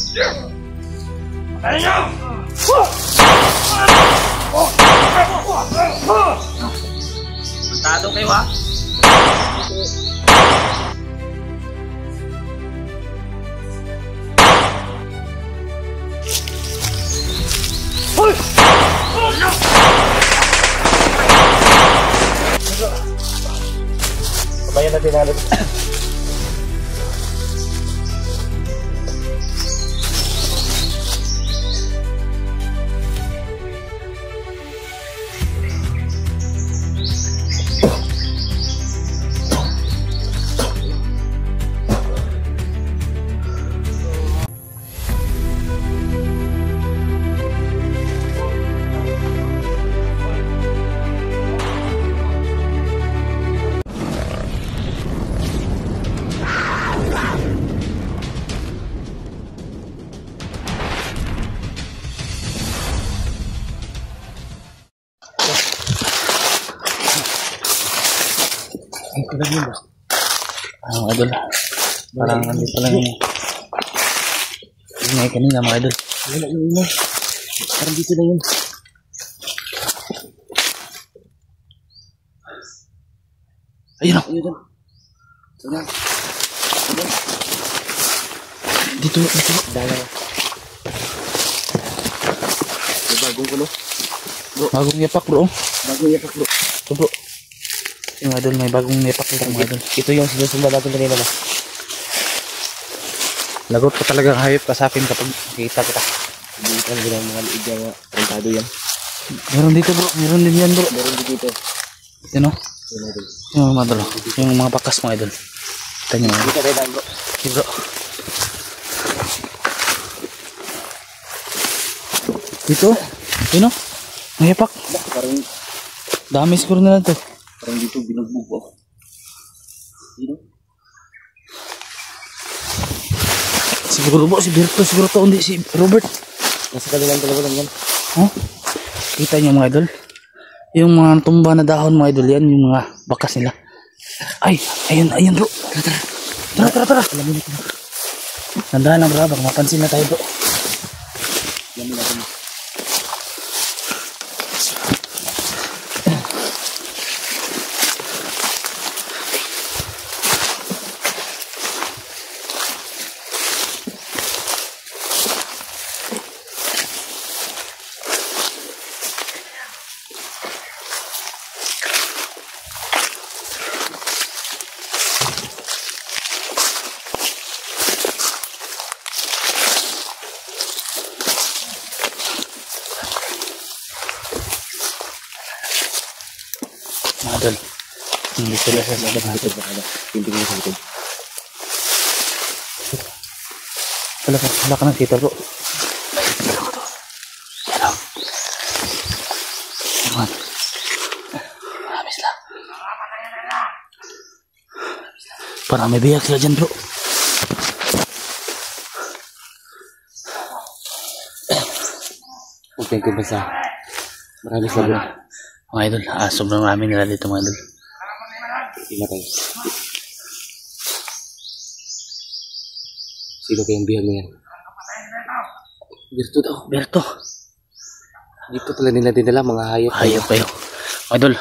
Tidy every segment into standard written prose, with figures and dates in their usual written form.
Tado kayo ha. Hoy! Pabayan natin natin. Idol, parang nandito lang yung ingay kanina mga idol. Wala yung ingay, parang dito na yun. Ayun o, ayun o. Dito, dito. Dalawa. Bagong kulo. Bagong yapak bro. Bagong yapak bro. Ito bro. Yung idol, may bagong yapak dito mga idol. Ito yung sinusundan natin kanina na. Lagot ko talagang hayop ka sa akin kapag nakita kita. Hindi ka lang mga liig yung kontado yan. Meron dito bro, meron din yan bro. Meron dito. Yan o. Yung mga idol, yung mga bakas mga idol. Kita nyo mga idol. Dito tayo bro. Okay bro. Dito, yun o. May yapak. Parang dami siguro na lang to. Parang dito binugbog ako. Dito. Siguro po si Berto, siguro to hindi si Robert. Nasa kanilang dalawa lang yan. Oh? Kita niyo mga idol. Yung mga tumba na dahon mga idol yan, yung mga bakas nila. Ay, ayun, ayun bro. Tara, tara, tara. Nandahan lang bro, baka mapansin na tayo bro. Yan nila kami. Idol, hindi sila sa likod na pinting mo sa likod. Wala ka ng kita bro. Hello. Aman. Habis lang. Parang may biyak sila dyan bro. Huwag kayong kumbasa. Marami sa bro. Mga idol, sobrang rami nila dito mga idol. Sino kayo? Sino kayong bihag na yan? Berto daw. Berto. Dito pala nila dinala mga hayop. Hayop kayo. Mga idol,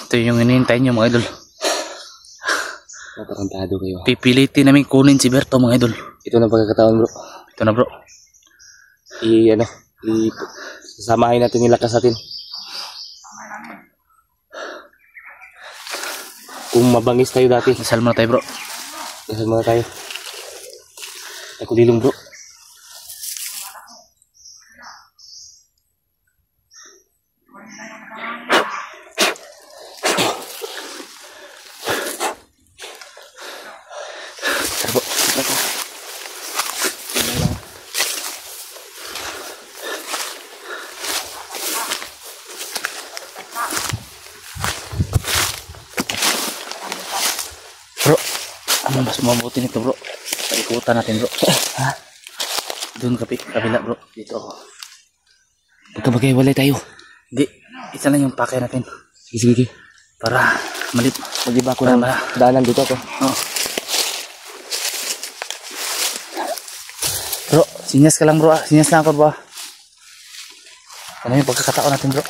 ito yung hinihintay nyo mga idol. Natakantado kayo. Pipilitin namin kunin si Berto mga idol. Ito na pagkakataon bro. Ito na bro. Sasamahin natin nilakas natin. Kung mabangis tayo dati. Dasal muna tayo bro. Dasal muna tayo. Ako dilong bro. Bro. Bro, ano mas mabuti nito bro? Paikutan natin bro. Ha? Doon kabila bro. Dito ako. Magkabagay-walay tayo. Hindi, isa lang yung pakay natin. Sige, sige. Para mag-iba ko ng daanan dito ako. Oh. Sinyas ka lang bro ah. Sinyas na ako bro ah. Ano yung pagkakataon natin bro?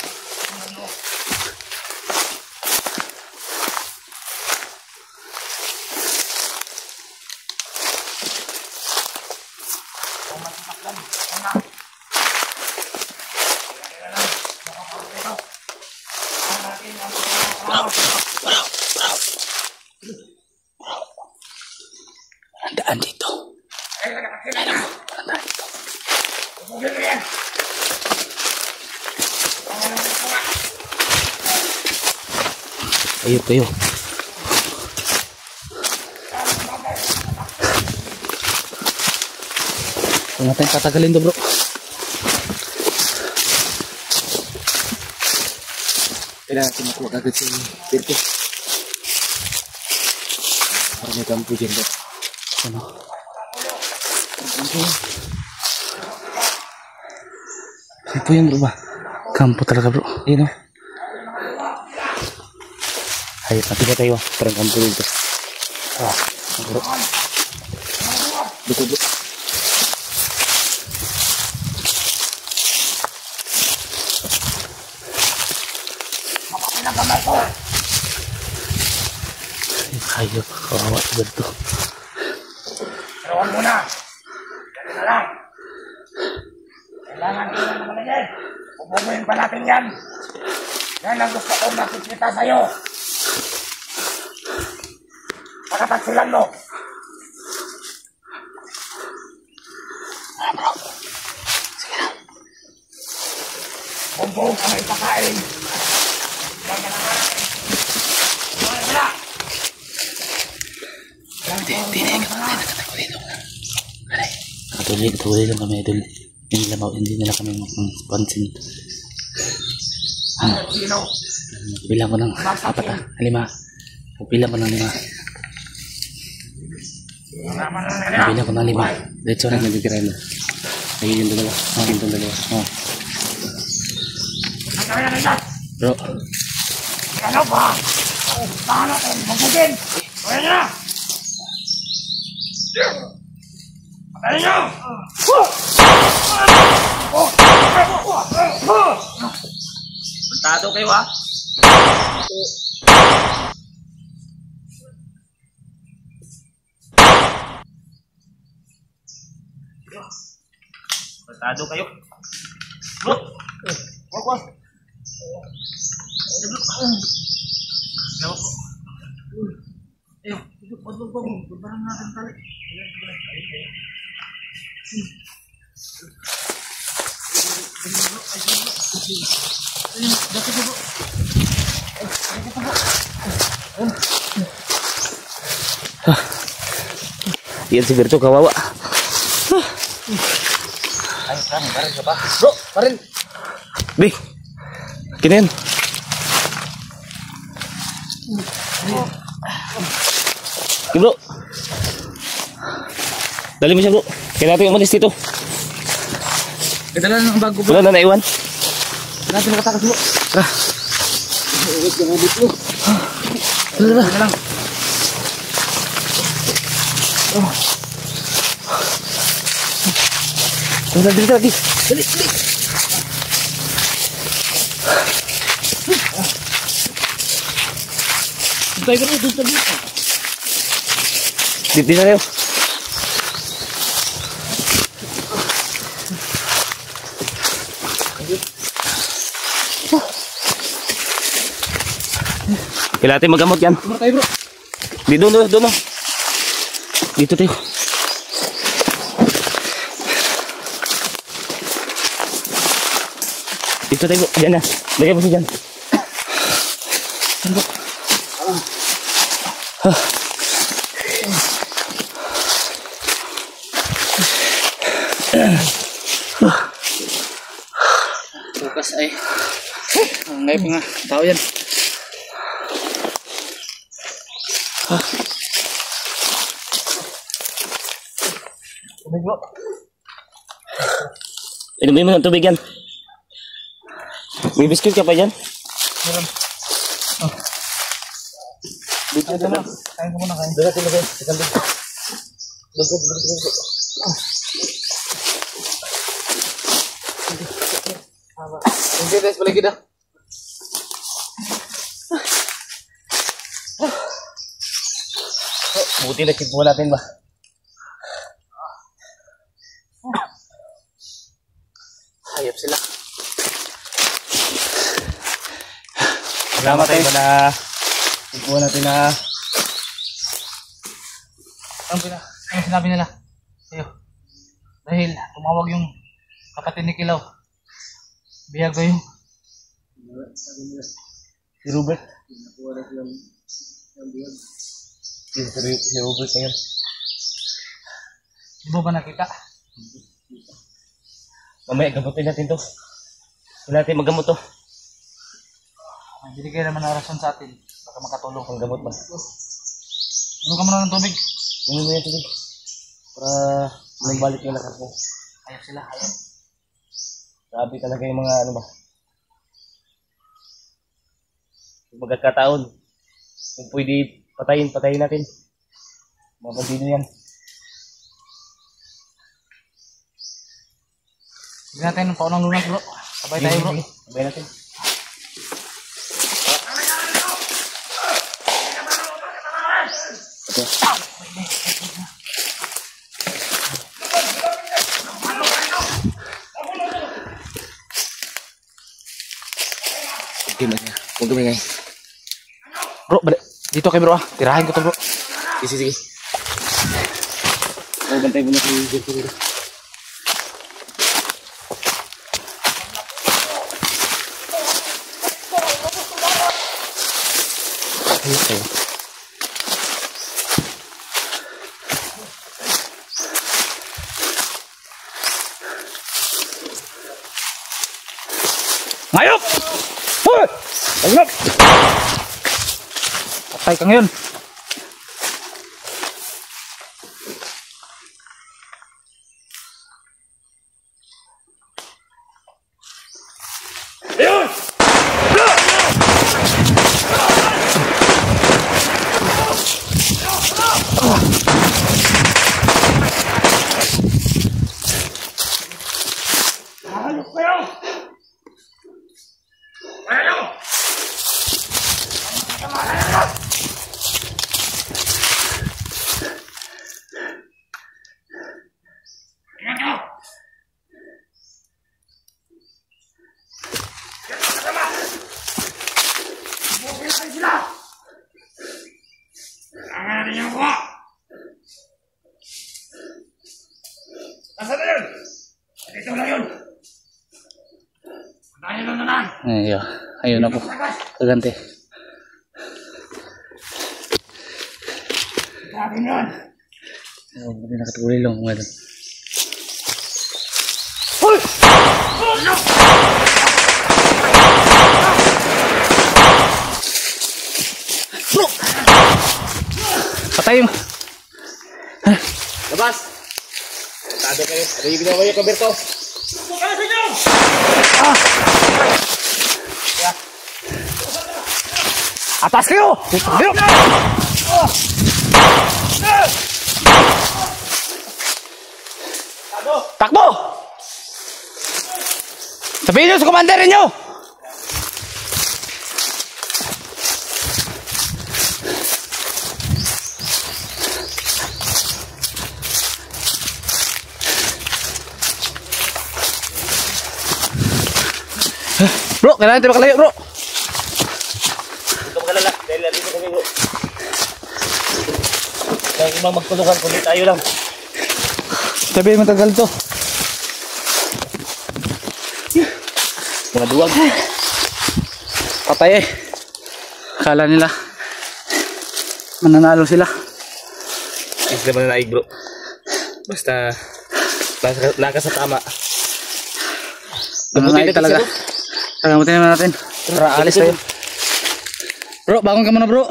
Andaan dito. Andaan dito. Ayun kayo. Huwag natin patagalin to bro. Kailangan natin makuha agad si Pirko. Para may kampo dyan bro. Ano? Kampo yan bro ba? Kampo talaga bro. Ayun o. Hayop natin ba tayo? Parang kampo dito. Ah, bro. Dito bro. Hayop. Kawawa si Berto. Pero huwag muna. Yan na lang. Kailangan ko na naman yan. Pupuguin pa natin yan. Yan ang gusto kong nakikita sa'yo. Pakataksilan mo. Ah, bro. Sige lang. Kung buong ka may pakain. Yan ka naman. Yan na. Hindi na ko dito. Aray. Nakatuloy lang kami idol. Hindi nila kami pansin. Sino? Bilang ko ng 4 ah. 5. Bilang ko ng 5. Bilang ko ng 5. Diretso na nagtitira mo. Ayun yung dalawa. Ayun yung dalawa. Oh. Ang kaya na yan. Bro. Ano ba? Paano kung magugin? Kaya niya! Kaya niyo! Puntado kayo ha? Puntado kayo? Bro! Wag! Barang natin tali. Yan si Berto kawawa. Ay, baril ka ba? Bro, parin. Bi. Kinin. Bro. Dali mo siya bro. Kaya natin umalis dito. Ito lang ang bago bro. Wala na naiwan. Natin nakatakas bro. Uwit ka ulit bro. Ito lang. Dali. Dali. Tayo bro, doon sa dito. Dito na kayo. Kailangan natin magamot yan. Bro tayo bro. Di doon. Dito tayo. Dito tayo. Diyan na. Lagay mo siya dyan. Bukas ay. Ang ngayon nga. Tao yan. Inumin mo ng tubig yan. May biscuit ka pa dyan? Dito na. Kain ko muna kain. Doon natin lagay. Doon. Hindi, guys, paligid ah. Buti na mo natin ba? Hayop sila. Salamat tayo na tigpo natin na Ano sinabi nila? Sa'yo. Dahil tumawag yung kapatid ni Kilaw. Biyag ba yun? si Robert. Si Robert na yun. Di mo ba nakita? Mamaya gamutin natin to. Hindi natin magamot to. Binigay naman ang rason sa atin. Baka makatulong. Ang gamot ba? Ano ka muna ng tubig? Inom mo yan tubig. Para balik yung lakas mo. Hayop sila, hayop. Grabe talaga yung mga ano ba. Yung magkakataon. Kung pwede patayin natin. Mga bandido yan. Sige natin ng paunang lunas bro. Sabay tayo bro. Sabay natin. Huwag kami ngayon. Bro, balik. Dito kay bro ah. Tirahin ko to bro. Sige. Bantay mo na si Jerko dito. Ngayok! Hoy! Ngayok! Patay ka ngayon. Ayun ako. Kaganti. Hindi nakatulil lang mga doon. Hoy! Bro! Patay mo. Labas! Tado kayo. Ano yung ginawa niyo, Roberto? Atas kayo! Ayun! Takbo! Sabihin nyo sa commander nyo! Bro, kailangan tayo makalayo bro! Huwag ka magalala. Dahil dito kami bro. Kaya ibang magtulungan kundi tayo lang. Sabihin matagal to. Mga duwag. Patay eh. Akala nila mananalo sila. Hindi naman na naig bro. Basta lakas sa tama. Mananaig talaga. Tagamutin naman natin. Para alis tayo. Bro, bangon ka muna bro.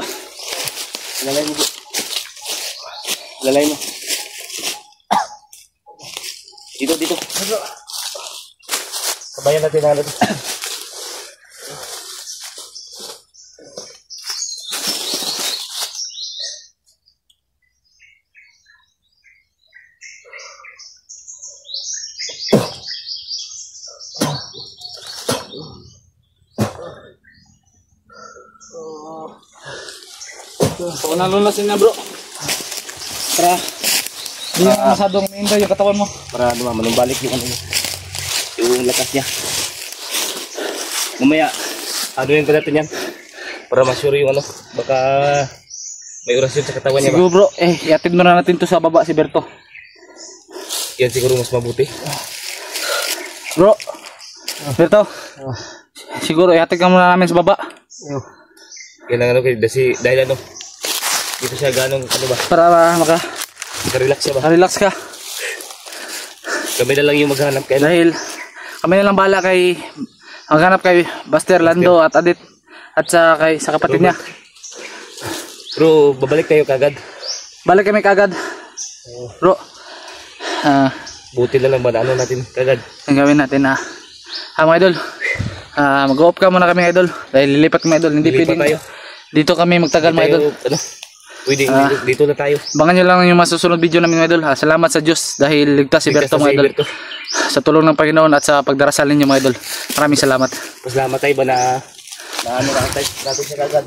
Lalay mo bro. Lalay mo. Dito. Sabayan natin na dito. So, nalulasin na bro. Para hindi na masadong minda yung katawan mo. Para manumbalik yung ano yung lakas niya. Mamaya, anuin pa natin yan. Para ma-sure yung ano, baka may orasyon sa katawan niya ba? Siguro bro, iatid mo na natin to sa baba si Berto. Yan siguro mas mabuti. Bro, Berto, siguro iatid ka muna namin sa baba. Yan ang ano, dahil ano, dito siya ganong ano ba? Para Maka-relax siya ba? relax ka. Kami na lang yung maghanap kaya Dahil kami na lang bahala maghanap kay Buster, Lando at Adit at sa kapatid niya. Bro, babalik tayo kagad. Balik kami kagad. Bro, Buti na lang ba na ano natin kagad. ang gawin natin mga idol, mag-off ka muna kami idol. Dahil lilipat kami idol. Hindi Lilipat pwedeng tayo. dito kami magtagal mga idol. Ano? Pwede, dito na tayo. Abangan nyo lang yung masusunod video namin mga idol. Salamat sa Diyos dahil ligtas si Berto mga idol. Sa tulong ng Panginoon at sa pagdarasal ninyo mga idol. Maraming salamat. Salamat tayo ba na ano natin siya kagad.